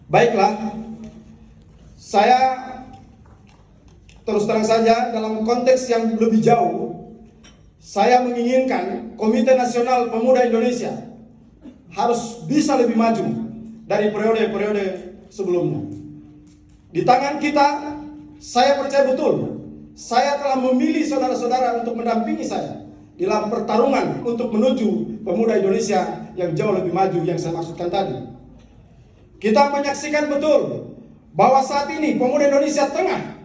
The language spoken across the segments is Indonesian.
Baiklah, saya terus terang saja dalam konteks yang lebih jauh, saya menginginkan Komite Nasional Pemuda Indonesia harus bisa lebih maju dari periode-periode sebelumnya. Di tangan kita, saya percaya betul, saya telah memilih saudara-saudara untuk mendampingi saya dalam pertarungan untuk menuju pemuda Indonesia yang jauh lebih maju yang saya maksudkan tadi. Kita menyaksikan betul bahwa saat ini pemuda Indonesia tengah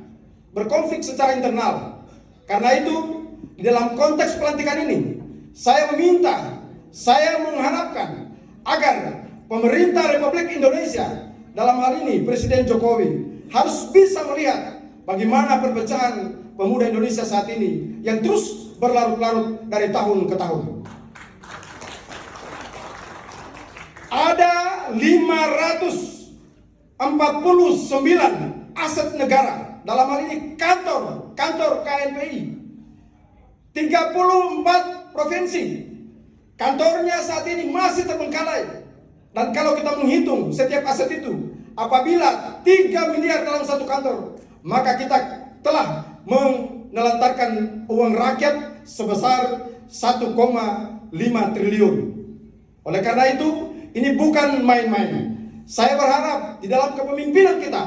berkonflik secara internal. Karena itu, di dalam konteks pelantikan ini, saya meminta, saya mengharapkan agar pemerintah Republik Indonesia, dalam hal ini Presiden Jokowi, harus bisa melihat bagaimana perpecahan pemuda Indonesia saat ini yang terus berlarut-larut dari tahun ke tahun. Ada 549 aset negara, dalam hal ini kantor KNPI, 34 provinsi. Kantornya saat ini masih terbengkalai. Dan kalau kita menghitung setiap aset itu, apabila 3 miliar dalam satu kantor, maka kita telah menelantarkan uang rakyat sebesar 1,5 triliun. Oleh karena itu, ini bukan main-main. Saya berharap di dalam kepemimpinan kita,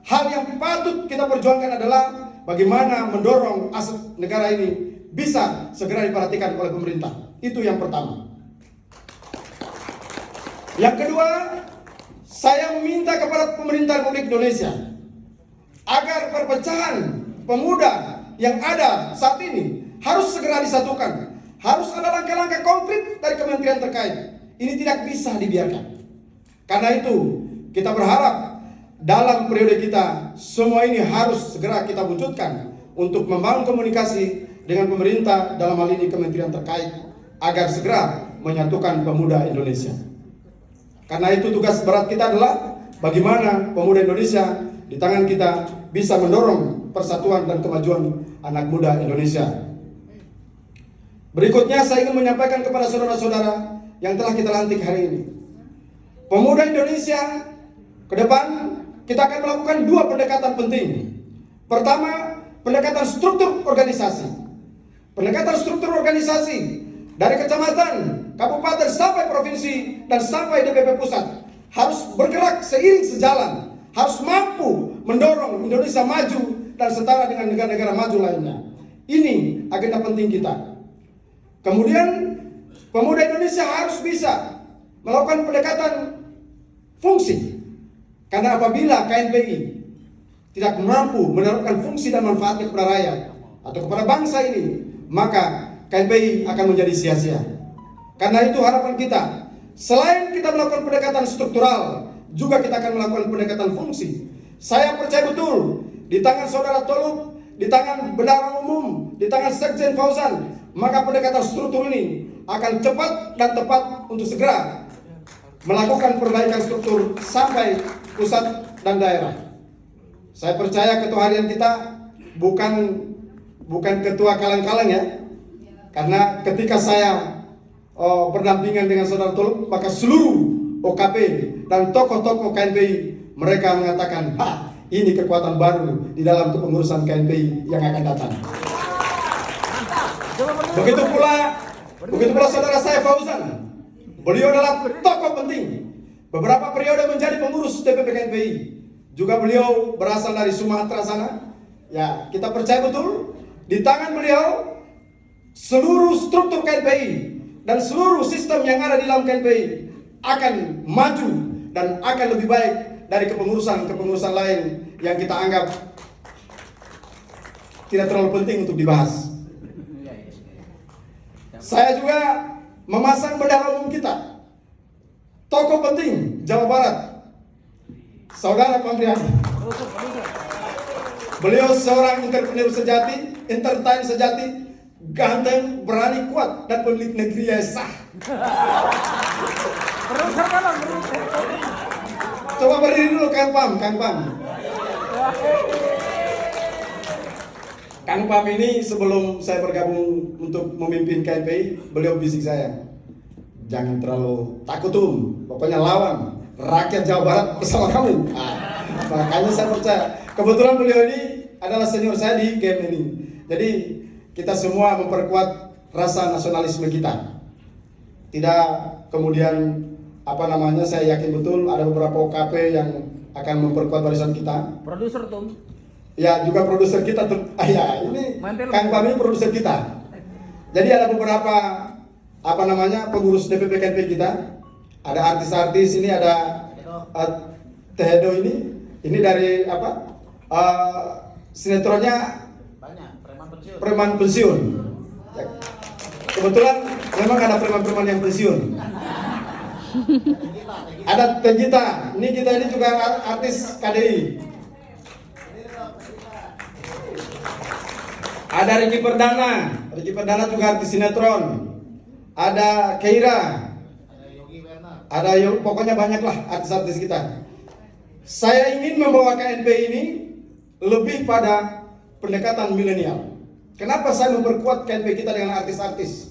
hal yang patut kita perjuangkan adalah bagaimana mendorong aset negara ini bisa segera diperhatikan oleh pemerintah. Itu yang pertama. Yang kedua, saya meminta kepada pemerintah Republik Indonesia agar perpecahan pemuda yang ada saat ini harus segera disatukan. Harus ada langkah-langkah konkret dari kementerian terkait. Ini tidak bisa dibiarkan. Karena itu, kita berharap dalam periode kita, semua ini harus segera kita wujudkan untuk membangun komunikasi dengan pemerintah, dalam hal ini kementerian terkait, agar segera menyatukan pemuda Indonesia. Karena itu tugas berat kita adalah bagaimana pemuda Indonesia di tangan kita bisa mendorong persatuan dan kemajuan anak muda Indonesia. Berikutnya saya ingin menyampaikan kepada saudara-saudara yang telah kita lantik hari ini. Pemuda Indonesia ke depan kita akan melakukan 2 pendekatan penting. Pertama, pendekatan struktur organisasi. Pendekatan struktur organisasi dari kecamatan, kabupaten sampai provinsi dan sampai DPP pusat harus bergerak seiring sejalan, harus mampu mendorong Indonesia maju dan setara dengan negara-negara maju lainnya. Ini agenda penting kita. Kemudian pemuda Indonesia harus bisa melakukan pendekatan fungsi. Karena apabila KNPI tidak mampu menaruhkan fungsi dan manfaatnya kepada rakyat atau kepada bangsa ini, maka KNPI akan menjadi sia-sia. Karena itu harapan kita, selain kita melakukan pendekatan struktural, juga kita akan melakukan pendekatan fungsi. Saya percaya betul, di tangan saudara Toluk, di tangan bendahara umum, di tangan Sekjen Fauzan, maka pendekatan struktur ini akan cepat dan tepat untuk segera melakukan perbaikan struktur sampai pusat dan daerah. Saya percaya ketua harian kita bukan ketua kaleng-kaleng ya. Karena ketika saya berdampingan dengan saudara Toluk, maka seluruh OKP dan tokoh-tokoh KNPI mereka mengatakan, ini kekuatan baru di dalam kepengurusan KNPI yang akan datang. Begitu pula saudara saya Fauzan. Beliau adalah tokoh penting. Beberapa periode menjadi pengurus DPP KNPI. Juga beliau berasal dari Sumatera sana. Ya, kita percaya betul di tangan beliau seluruh struktur KNPI dan seluruh sistem yang ada di dalam KNPI akan maju dan akan lebih baik dari kepengurusan lain yang kita anggap tidak terlalu penting untuk dibahas. Saya juga memasang bendahara umum kita, tokoh penting Jawa Barat, saudara Pamriani. Beliau seorang entrepreneur sejati, entertain sejati, ganteng, berani, kuat, dan pemilik negeri yang sah. Coba berdiri dulu Kang Pam. Kang Pam ini sebelum saya bergabung untuk memimpin KNPI, beliau bisik saya, jangan terlalu takut pokoknya lawan, rakyat Jawa Barat bersama kami. Makanya saya percaya. Kebetulan beliau ini adalah senior saya di game ini. Jadi kita semua memperkuat rasa nasionalisme kita. Tidak kemudian saya yakin betul ada beberapa OKP yang akan memperkuat barisan kita. Produser tuh. Ya, juga produser kita tuh. Ya, ini Kang Pami produser kita. Jadi ada beberapa pengurus DPP KNP kita. Ada artis-artis, ini ada Tehedo ini dari sinetronnya Banyak, preman pensiun. Ya. Kebetulan memang ada preman-preman yang pensiun. Ada Tenjita, ini juga artis KDI. Ada Ricky Perdana juga artis sinetron. Ada Keira, ada pokoknya banyaklah artis-artis kita. Saya ingin membawa KNP ini lebih pada pendekatan milenial. Kenapa saya memperkuat KNP kita dengan artis-artis?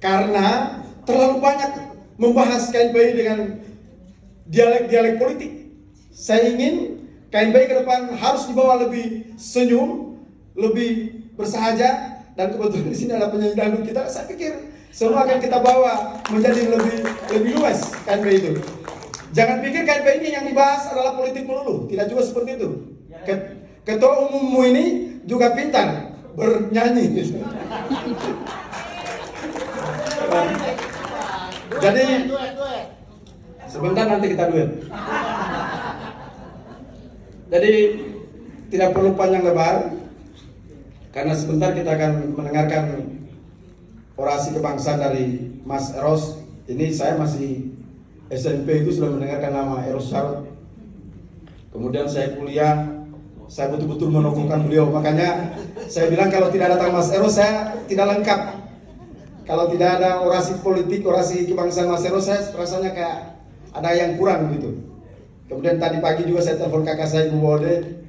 Karena terlalu banyak membahas KNP dengan dialek-dialek politik. Saya ingin KNP ke depan harus dibawa lebih senyum, lebih bersahaja, dan kebetulan di sini ada penyanyi dangdut kita. Saya pikir semua akan kita bawa menjadi lebih luas KNP itu. Jangan pikir KNP ini yang dibahas adalah politik melulu, tidak juga seperti itu. Ketua umummu ini juga pintar bernyanyi gitu. Jadi sebentar nanti kita duet. Jadi tidak perlu panjang lebar, karena sebentar kita akan mendengarkan orasi kebangsaan dari Mas Eros. Ini saya masih SMP itu sudah mendengarkan nama Eros Charot. Kemudian saya kuliah, saya betul-betul menokohkan beliau. Makanya saya bilang kalau tidak datang Mas Eros saya tidak lengkap. Kalau tidak ada orasi politik, orasi kebangsaan Mas Eros, saya rasanya kayak ada yang kurang gitu. Kemudian tadi pagi juga saya telepon kakak saya Ibu Wode,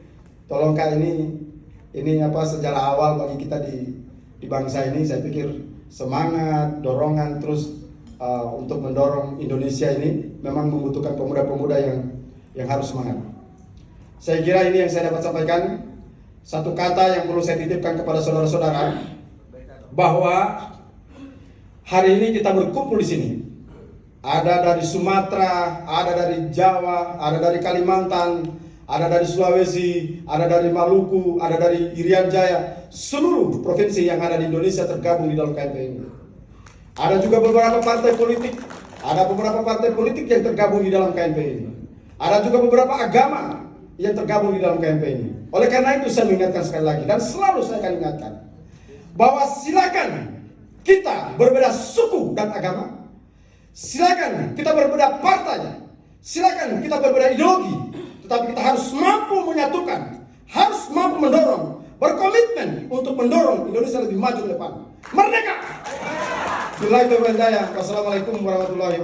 tolong Kak ini sejarah awal bagi kita di bangsa ini. Saya pikir semangat, dorongan terus untuk mendorong Indonesia ini memang membutuhkan pemuda-pemuda yang harus semangat. Saya kira ini yang saya dapat sampaikan. Satu kata yang perlu saya titipkan kepada saudara-saudara, bahwa hari ini kita berkumpul di sini. Ada dari Sumatera, ada dari Jawa, ada dari Kalimantan, ada dari Sulawesi, ada dari Maluku, ada dari Irian Jaya. Seluruh provinsi yang ada di Indonesia tergabung di dalam KNP ini. Ada juga beberapa partai politik, yang tergabung di dalam KNP ini. Ada juga beberapa agama yang tergabung di dalam KNP ini. Oleh karena itu saya mengingatkan sekali lagi, dan selalu saya akan ingatkan, bahwa silakan kita berbeda suku dan agama, silakan kita berbeda partai, silakan kita berbeda ideologi, tetapi kita harus mampu menyatukan, harus mampu mendorong, berkomitmen untuk mendorong Indonesia lebih maju ke depan. Merdeka! Wassalamualaikum warahmatullahi wabarakatuh.